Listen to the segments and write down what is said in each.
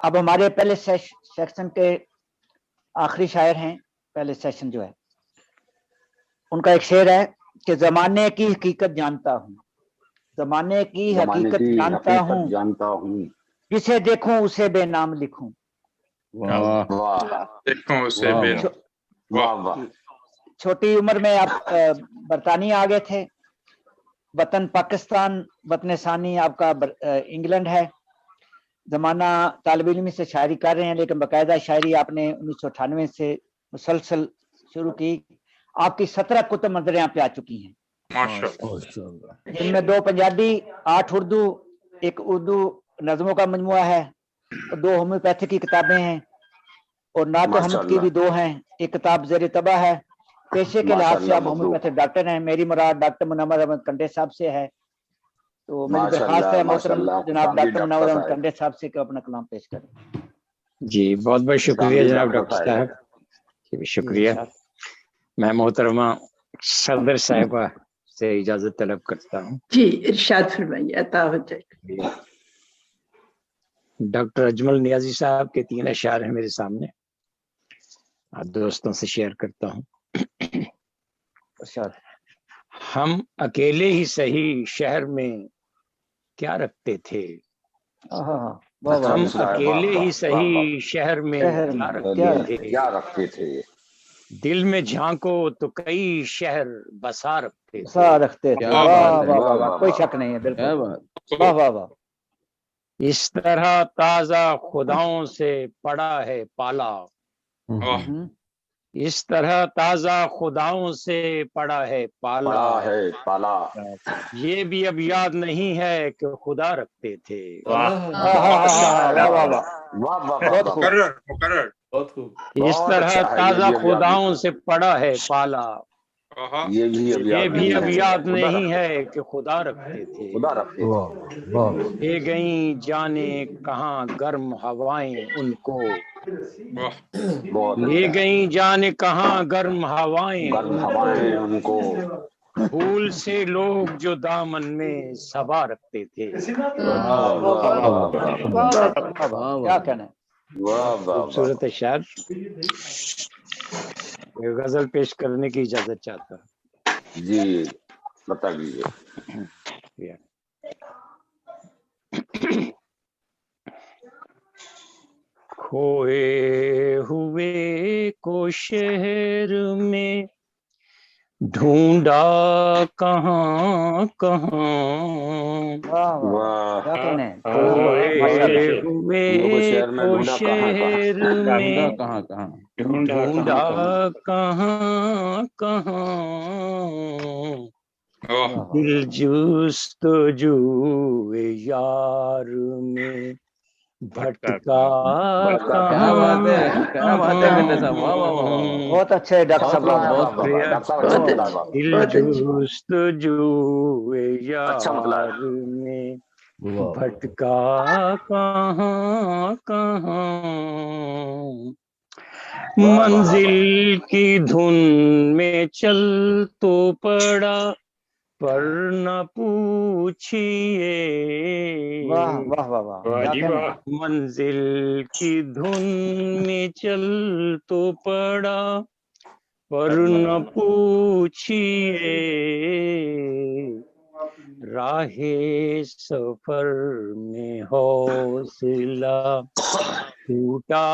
اب ہمارے پہلے سیکشن کے آخری شاعر ہیں، پہلے سیشن جو ہے ان کا ایک شعر ہے کہ زمانے کی حقیقت جانتا ہوں، زمانے کی حقیقت جانتا ہوں، جسے دیکھوں اسے بے نام لکھوں. چھوٹی عمر میں آپ برطانیہ آ گئے تھے، وطن پاکستان، وطن ثانی آپ کا انگلینڈ ہے. زمانہ طالب علمی سے شاعری کر رہے ہیں، لیکن باقاعدہ شاعری آپ نے 1998 سے مسلسل شروع کی. آپ کی 17 کتب منظر یہاں پہ آ چکی ہیں، جن میں 2 پنجابی، 8 اردو، ایک اردو نظموں کا مجموعہ ہے، اور 2 ہومیوپیتھی کی کتابیں ہیں، اور نعت و حمد کی بھی 2 ہیں. ایک کتاب زیر طبع ہے. پیشے کے لحاظ سے آپ ہومیوپیتھک ڈاکٹر ہیں. میری مراد ڈاکٹر منور احمد کنڈے صاحب سے ہے، تو میری درخواست ہے محترم جناب ڈاکٹر منور احمد کنڈے صاحب سے کہ اپنا کلام پیش کریں. جی بہت بہت شکریہ جناب ڈاکٹر صاحب، شکریہ. میں محترمہ صدر صاحبہ سے اجازت طلب کرتا ہوں. جی ارشاد فرمائیے، عطا ہو جائے. ڈاکٹر اجمل نیازی صاحب کے 3 اشعار ہیں میرے سامنے، دوستوں سے شیئر کرتا ہوں. ہم اکیلے ہی صحیح شہر میں کیا رکھتے تھے، ہم اکیلے ہی صحیح شہر میں کیا رکھتے تھے، دل میں جھانکو تو کئی شہر بسا رکھتے تھے. کوئی شک نہیں ہے، بالکل. واہ واہ واہ. اس طرح تازہ خداؤں سے پڑا ہے پالا، اس طرح تازہ خداؤں سے پڑا ہے پالا، یہ بھی اب یاد نہیں ہے کہ خدا رکھتے تھے. اس طرح تازہ خداؤں سے پڑا ہے پالا، یہ بھی اب یاد نہیں ہے کہ خدا رکھتے تھے. لے گئیں جانے کہاں گرم ہوائیں ان کو، لے گئیں جانے کہاں گرم ہوائیں ان کو، پھول سے لوگ جو دامن میں صبا رکھتے تھے. کیا کہنا ہے. خوبصورت اشعار. غزل پیش کرنے کی اجازت چاہتا ہوں. جی بتا دیجیے. کھوئے ہوئے کو شہر میں ڈھونڈا کہاں کہاں، کھوئے ہوئے کو شہر میں ڈھونڈا کہاں کہاں، دل جستجو یار میں بھٹکا کہاں. بہت اچھے ڈاکٹر صاحب. دل جستجو یار میں بھٹکا کہاں کہاں، منزل کی دھن میں چل تو پڑا پر نہ پوچھئے، منزل کی دھن میں چل تو پڑا پر نہ پوچھئے، راہ سفر میں حوصلہ ٹوٹا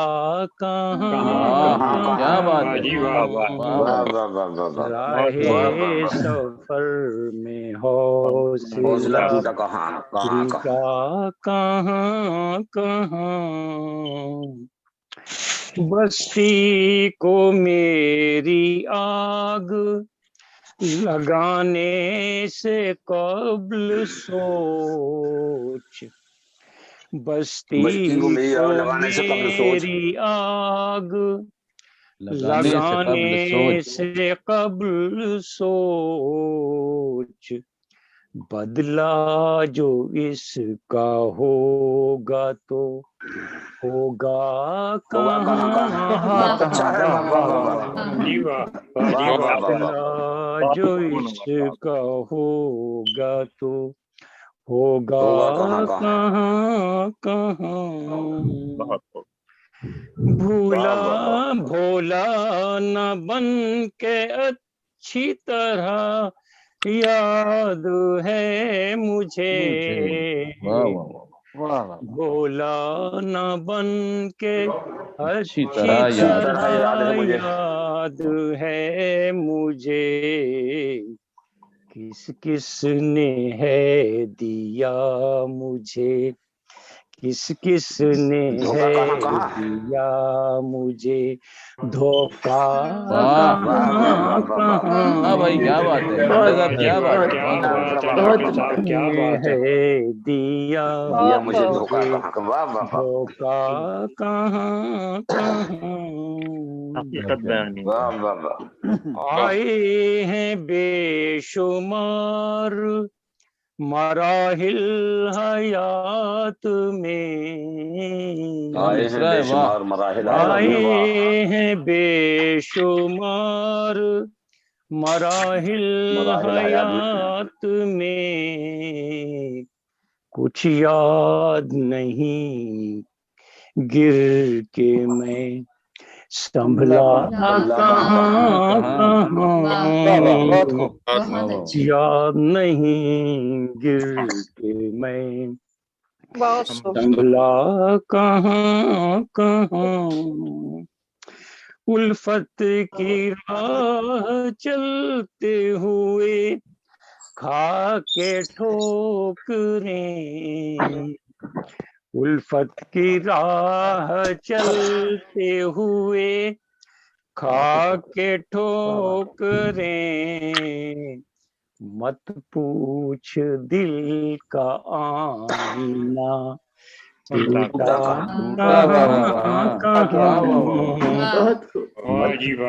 کہاں، راہ سفر میں حوصلہ ٹوٹا کہاں کہاں، بستی کو میری آگ لگانے سے قبل سوچ، بستی کو میری آگ لگانے سے قبل سوچ، بدلہ جو اس کا ہوگا تو ہوگا کہاں، بدلہ جو اس کا ہوگا تو ہوگا کہاں کہاں کہاں، بھولا بھولا نہ بن کے اچھی طرح یاد ہے مجھے، بھولا نہ بن کے اچھی طرح یاد ہے مجھے، کس کس نے ہے دیا مجھے، کس کس نے ہے دیا مجھے دھوکا کہاں کہاں، بھائی کیا بات ہے، کیا بات ہے دیا مجھے دھوکا کہاں، واہ واہ واہ، دھوکا کہاں کہاں، واہ واہ واہ، آئے ہیں بے شمار مراحل حیات میں، آئے ہیں بے شمار مراحل حیات میں، آئے ہیں بے شمار مراحل حیات میں، کچھ یاد نہیں گر کے میں سنبھلا کہاں کہاں، یاد نہیں گر کے میں سنبھلا کہاں کہاں، الفت کی راہ چلتے ہوئے کھا کے ٹھوکریں، الفت کی راہ چلتے ہوئے کھا کے ٹھوکریں، مت پوچھ دل کا آئینہ ٹوٹا کہاں، مت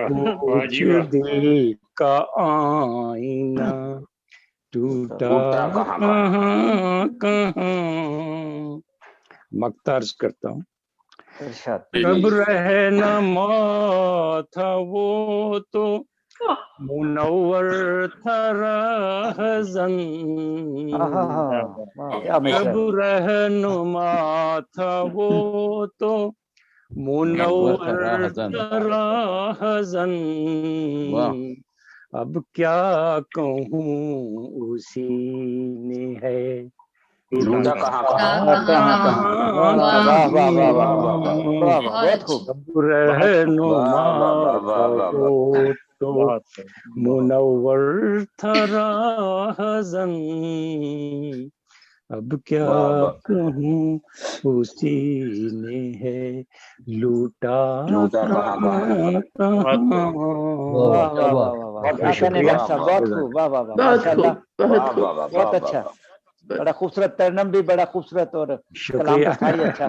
پوچھ دل کا آئینہ ٹوٹا کہاں کہاں، مقطع عرض کرتا ہوں، کب رہنما تھا وہ تو منور تھا راہزن، کب رہنما تھا وہ تو منور تھا راہزن، اب کیا کہوں اسی نے ہے ٹوٹا کہاں رہنما وہ تو منور تھا راہزن، اب کیا کہوں اسی نے ہے لوٹا بہت اچھا، بڑا خوبصورت ترنم بھی بڑا خوبصورت، اور کلام کا تھا ہی اچھا،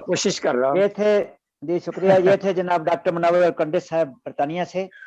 کوشش کر رہا ہوں۔ یہ تھے جی شکریہ، یہ تھے جناب ڈاکٹر منور الکنڈے صاحب برطانیہ سے۔